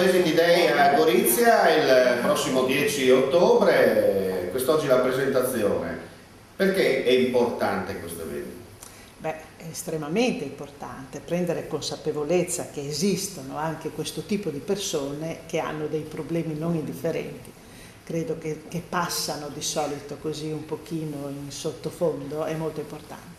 Obesity Day a Gorizia il prossimo 10 ottobre, quest'oggi la presentazione. Perché è importante questo evento? Beh, è estremamente importante prendere consapevolezza che esistono anche questo tipo di persone che hanno dei problemi non indifferenti. Credo che passano di solito così un pochino in sottofondo, è molto importante.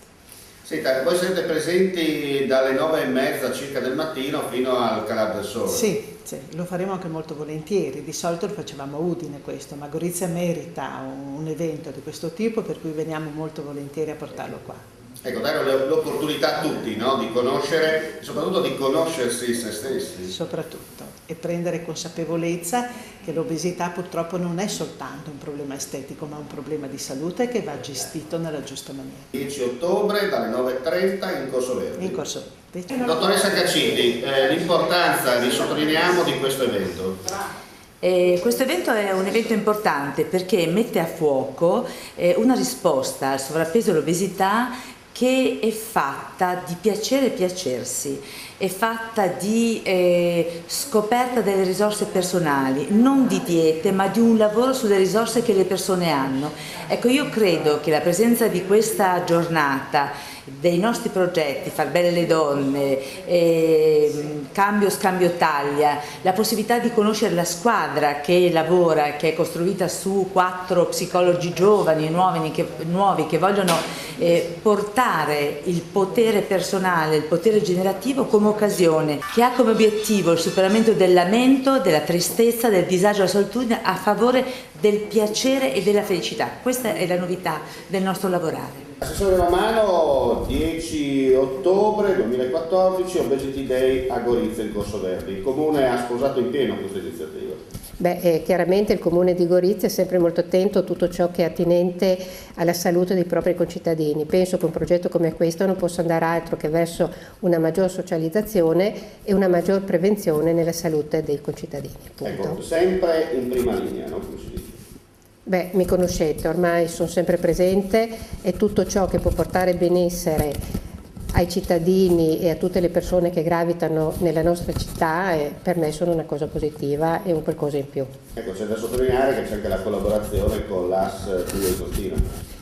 Senta, voi siete presenti dalle 9:30 circa del mattino fino al calar del sole? Sì, lo faremo anche molto volentieri. Di solito lo facevamo a Udine questo, ma Gorizia merita un evento di questo tipo, per cui veniamo molto volentieri a portarlo qua. Ecco, dare l'opportunità a tutti, no? Di conoscere e soprattutto di conoscersi se stessi. Soprattutto, e prendere consapevolezza che l'obesità purtroppo non è soltanto un problema estetico, ma un problema di salute che va gestito nella giusta maniera. 10 ottobre dalle 9:30 in Corso Verdi. In Corso Verdi. Dottoressa Caccini, l'importanza, vi sottolineiamo, di questo evento. Questo evento è un evento importante perché mette a fuoco una risposta al sovrappeso e all'obesità che è fatta di piacere e piacersi, è fatta di scoperta delle risorse personali, non di diete, ma di un lavoro sulle risorse che le persone hanno. Ecco, io credo che la presenza di questa giornata, dei nostri progetti, Far belle le donne, cambio scambio taglia, la possibilità di conoscere la squadra che lavora, che è costruita su 4 psicologi giovani, nuovi che vogliono portare il potere personale, il potere generativo come occasione, che ha come obiettivo il superamento del lamento, della tristezza, del disagio e della solitudine a favore del piacere e della felicità. Questa è la novità del nostro lavorare. Assessore Romano, 10 ottobre 2014, Obesity Day a Gorizia in Corso Verdi. Il Comune ha sposato in pieno questa iniziativa. Beh, chiaramente il Comune di Gorizia è sempre molto attento a tutto ciò che è attinente alla salute dei propri concittadini. Penso che un progetto come questo non possa andare altro che verso una maggior socializzazione e una maggior prevenzione nella salute dei concittadini. Punto. Ecco, sempre in prima linea, no? Come si dice. Beh, mi conoscete, ormai sono sempre presente e tutto ciò che può portare benessere ai cittadini e a tutte le persone che gravitano nella nostra città per me sono una cosa positiva e un qualcosa in più. Ecco, c'è da sottolineare che c'è anche la collaborazione con l'AS 2 Esontina.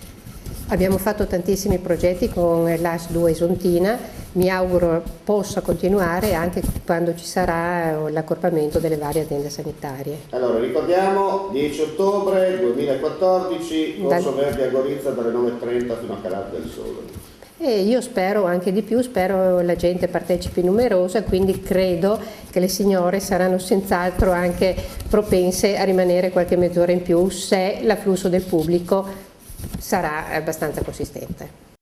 Abbiamo fatto tantissimi progetti con l'AS 2 Esontina, mi auguro possa continuare anche quando ci sarà l'accorpamento delle varie aziende sanitarie. Allora, ricordiamo, 10 ottobre 2014, Corso Verdi a Gorizia dalle 9:30 fino a Calar del Sole. E io spero anche di più, spero la gente partecipi numerosa, quindi credo che le signore saranno senz'altro anche propense a rimanere qualche mezz'ora in più se l'afflusso del pubblico sarà abbastanza consistente.